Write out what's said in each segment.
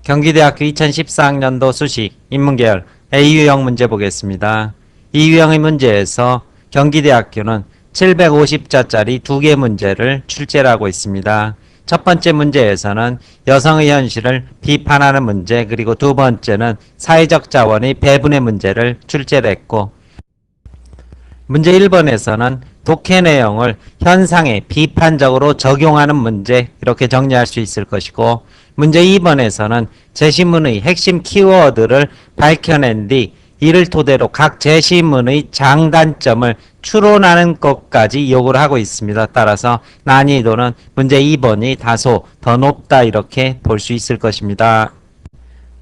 경기대학교 2014학년도 수시 인문계열 A유형 문제 보겠습니다. 이 유형의 문제에서 경기대학교는 750자짜리 2개 문제를 출제를 하고 있습니다. 첫 번째 문제에서는 여성의 현실을 비판하는 문제, 그리고 두 번째는 사회적 자원의 배분의 문제를 출제를 했고, 문제 1번에서는 독해 내용을 현상에 비판적으로 적용하는 문제, 이렇게 정리할 수 있을 것이고, 문제 2번에서는 제시문의 핵심 키워드를 밝혀낸 뒤 이를 토대로 각 제시문의 장단점을 추론하는 것까지 요구를 하고 있습니다. 따라서 난이도는 문제 2번이 다소 더 높다, 이렇게 볼 수 있을 것입니다.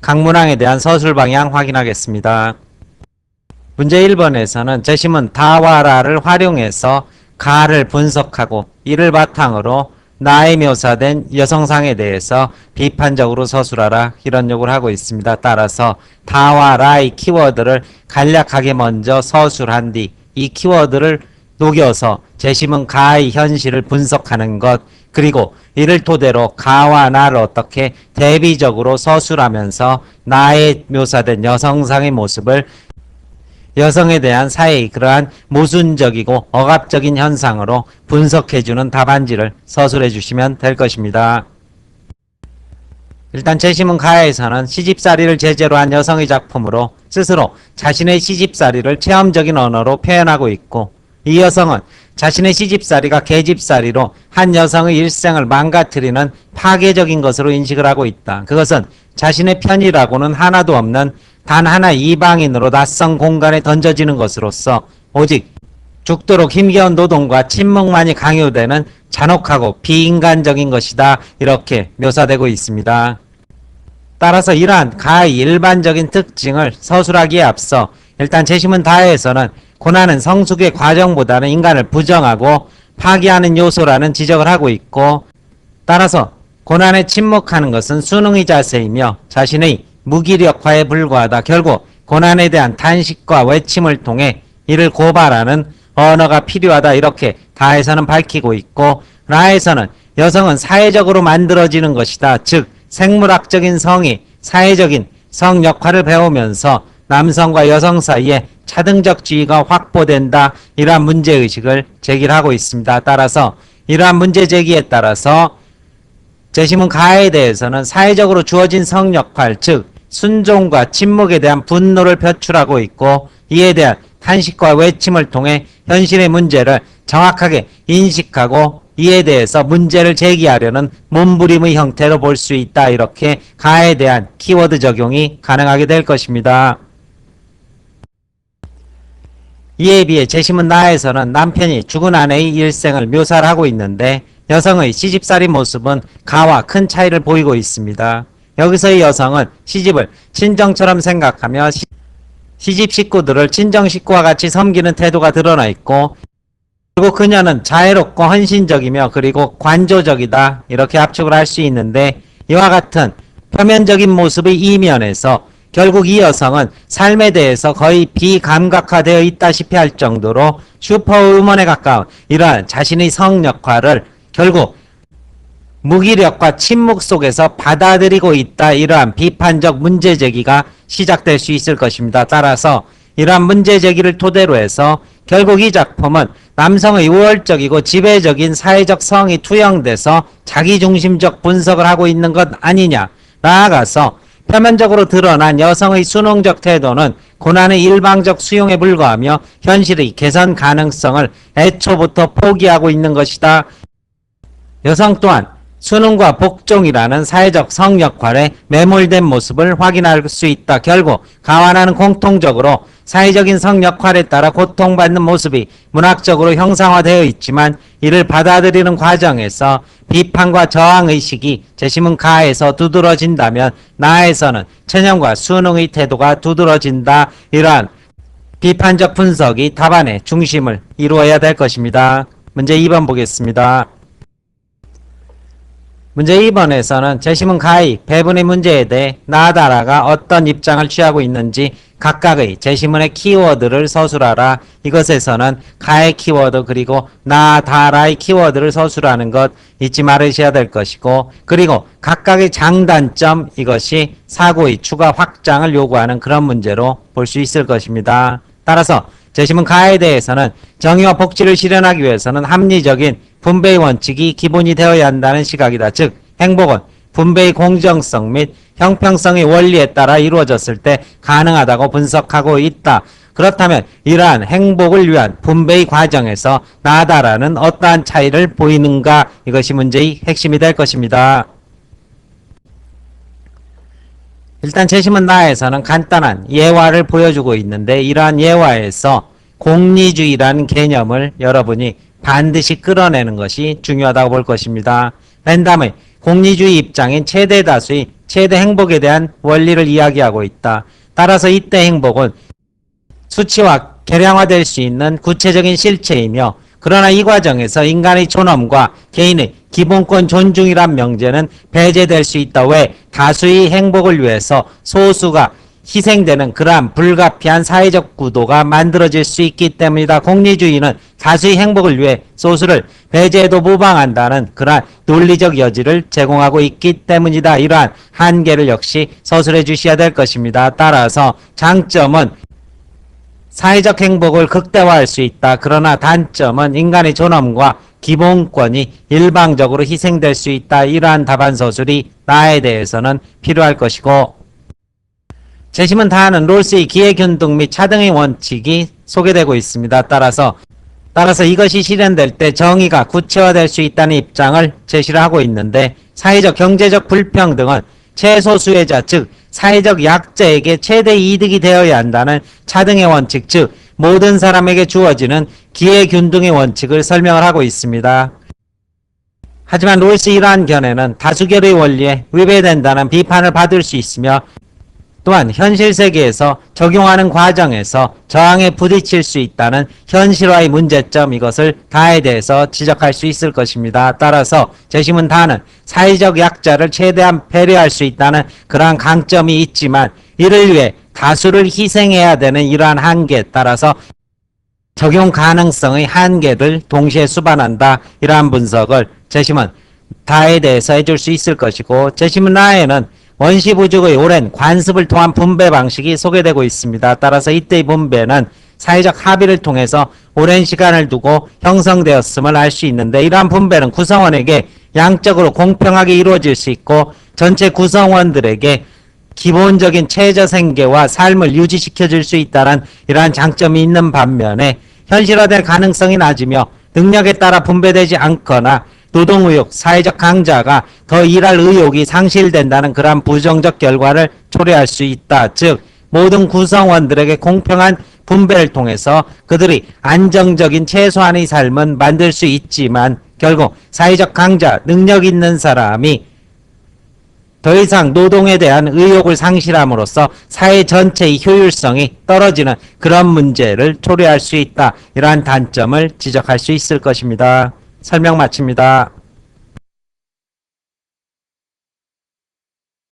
각 문항에 대한 서술 방향 확인하겠습니다. 문제 1번에서는 제시문 다와 라를 활용해서 가를 분석하고 이를 바탕으로 나에 묘사된 여성상에 대해서 비판적으로 서술하라, 이런 요구를 하고 있습니다. 따라서 다와 라의 키워드를 간략하게 먼저 서술한 뒤 이 키워드를 녹여서 제시문 가의 현실을 분석하는 것, 그리고 이를 토대로 가와 나를 어떻게 대비적으로 서술하면서 나에 묘사된 여성상의 모습을 여성에 대한 사회의 그러한 모순적이고 억압적인 현상으로 분석해주는 답안지를 서술해 주시면 될 것입니다. 일단 제시문 가에서는 시집살이를 제재로 한 여성의 작품으로 스스로 자신의 시집살이를 체험적인 언어로 표현하고 있고, 이 여성은 자신의 시집살이가 계집살이로 한 여성의 일생을 망가뜨리는 파괴적인 것으로 인식을 하고 있다. 그것은 자신의 편이라고는 하나도 없는 단 하나의 이방인으로 낯선 공간에 던져지는 것으로서 오직 죽도록 힘겨운 노동과 침묵만이 강요되는 잔혹하고 비인간적인 것이다, 이렇게 묘사되고 있습니다. 따라서 이러한 가의 일반적인 특징을 서술하기에 앞서 일단 제시문 다에서는 고난은 성숙의 과정보다는 인간을 부정하고 파괴하는 요소라는 지적을 하고 있고, 따라서 고난에 침묵하는 것은 수능의 자세이며 자신의 무기력화에 불과하다. 결국 고난에 대한 탄식과 외침을 통해 이를 고발하는 언어가 필요하다, 이렇게 다에서는 밝히고 있고, 라에서는 여성은 사회적으로 만들어지는 것이다. 즉 생물학적인 성이 사회적인 성 역할을 배우면서 남성과 여성 사이에 차등적 지위가 확보된다, 이러한 문제의식을 제기를 하고 있습니다. 따라서 이러한 문제 제기에 따라서 제시문 가에 대해서는 사회적으로 주어진 성 역할, 즉 순종과 침묵에 대한 분노를 표출하고 있고, 이에 대한 탄식과 외침을 통해 현실의 문제를 정확하게 인식하고 이에 대해서 문제를 제기하려는 몸부림의 형태로 볼 수 있다, 이렇게 가에 대한 키워드 적용이 가능하게 될 것입니다. 이에 비해 제시문 나에서는 남편이 죽은 아내의 일생을 묘사를 하고 있는데, 여성의 시집살이 모습은 가와 큰 차이를 보이고 있습니다. 여기서의 여성은 시집을 친정처럼 생각하며 시집 식구들을 친정 식구와 같이 섬기는 태도가 드러나 있고, 그리고 그녀는 자애롭고 헌신적이며 그리고 관조적이다, 이렇게 압축을 할 수 있는데, 이와 같은 표면적인 모습의 이면에서 결국 이 여성은 삶에 대해서 거의 비감각화되어 있다시피 할 정도로 슈퍼우먼에 가까운 이러한 자신의 성 역할을 결국 무기력과 침묵 속에서 받아들이고 있다, 이러한 비판적 문제 제기가 시작될 수 있을 것입니다. 따라서 이러한 문제 제기를 토대로 해서 결국 이 작품은 남성의 우월적이고 지배적인 사회적 성이 투영돼서 자기중심적 분석을 하고 있는 것 아니냐, 나아가서 표면적으로 드러난 여성의 순응적 태도는 고난의 일방적 수용에 불과하며 현실의 개선 가능성을 애초부터 포기하고 있는 것이다. 여성 또한 순응과 복종이라는 사회적 성 역할에 매몰된 모습을 확인할 수 있다. 결국 가와 나는 공통적으로 사회적인 성 역할에 따라 고통받는 모습이 문학적으로 형상화되어 있지만, 이를 받아들이는 과정에서 비판과 저항의식이 제시문 가에서 두드러진다면 나에서는 체념과 순응의 태도가 두드러진다. 이러한 비판적 분석이 답안의 중심을 이루어야 될 것입니다. 문제 2번 보겠습니다. 문제 2번에서는 제시문 가의 배분의 문제에 대해 나다라가 어떤 입장을 취하고 있는지 각각의 제시문의 키워드를 서술하라. 이것에서는 가의 키워드 그리고 나, 다라의 키워드를 서술하는 것 잊지 말으셔야 될 것이고, 그리고 각각의 장단점, 이것이 사고의 추가 확장을 요구하는 그런 문제로 볼 수 있을 것입니다. 따라서 제시문 가에 대해서는 정의와 복지를 실현하기 위해서는 합리적인 분배의 원칙이 기본이 되어야 한다는 시각이다. 즉 행복은 분배의 공정성 및 형평성의 원리에 따라 이루어졌을 때 가능하다고 분석하고 있다. 그렇다면 이러한 행복을 위한 분배의 과정에서 나다라는 어떠한 차이를 보이는가, 이것이 문제의 핵심이 될 것입니다. 일단 제시문 나에서는 간단한 예화를 보여주고 있는데, 이러한 예화에서 공리주의라는 개념을 여러분이 반드시 끌어내는 것이 중요하다고 볼 것입니다. 맨 다음에 공리주의 입장인 최대 다수의 최대 행복에 대한 원리를 이야기하고 있다. 따라서 이때 행복은 수치화, 계량화될 수 있는 구체적인 실체이며, 그러나 이 과정에서 인간의 존엄과 개인의 기본권 존중이란 명제는 배제될 수 있다. 왜? 다수의 행복을 위해서 소수가 희생되는 그러한 불가피한 사회적 구도가 만들어질 수 있기 때문이다. 공리주의는 다수의 행복을 위해 소수를 배제해도 무방한다는 그러한 논리적 여지를 제공하고 있기 때문이다. 이러한 한계를 역시 서술해 주셔야 될 것입니다. 따라서 장점은 사회적 행복을 극대화할 수 있다. 그러나 단점은 인간의 존엄과 기본권이 일방적으로 희생될 수 있다. 이러한 답안 서술이 나에 대해서는 필요할 것이고, 제시문 다는 롤스의 기회균등 및 차등의 원칙이 소개되고 있습니다. 따라서 이것이 실현될 때 정의가 구체화될 수 있다는 입장을 제시를 하고 있는데, 사회적 경제적 불평등은 최소 수혜자, 즉 사회적 약자에게 최대 이득이 되어야 한다는 차등의 원칙, 즉 모든 사람에게 주어지는 기회균등의 원칙을 설명을 하고 있습니다. 하지만 롤스 이러한 견해는 다수결의 원리에 위배된다는 비판을 받을 수 있으며, 또한 현실 세계에서 적용하는 과정에서 저항에 부딪힐 수 있다는 현실화의 문제점, 이것을 다에 대해서 지적할 수 있을 것입니다. 따라서 제시문 다는 사회적 약자를 최대한 배려할 수 있다는 그러한 강점이 있지만, 이를 위해 다수를 희생해야 되는 이러한 한계에 따라서 적용 가능성의 한계를 동시에 수반한다. 이러한 분석을 제시문 다에 대해서 해줄 수 있을 것이고, 제시문 나에는 원시부족의 오랜 관습을 통한 분배 방식이 소개되고 있습니다. 따라서 이때의 분배는 사회적 합의를 통해서 오랜 시간을 두고 형성되었음을 알 수 있는데, 이러한 분배는 구성원에게 양적으로 공평하게 이루어질 수 있고 전체 구성원들에게 기본적인 최저 생계와 삶을 유지시켜 줄 수 있다는 이러한 장점이 있는 반면에, 현실화될 가능성이 낮으며 능력에 따라 분배되지 않거나 노동의욕, 사회적 강자가 더 일할 의욕이 상실된다는 그러한 부정적 결과를 초래할 수 있다. 즉 모든 구성원들에게 공평한 분배를 통해서 그들이 안정적인 최소한의 삶은 만들 수 있지만, 결국 사회적 강자, 능력 있는 사람이 더 이상 노동에 대한 의욕을 상실함으로써 사회 전체의 효율성이 떨어지는 그런 문제를 초래할 수 있다. 이러한 단점을 지적할 수 있을 것입니다. 설명 마칩니다.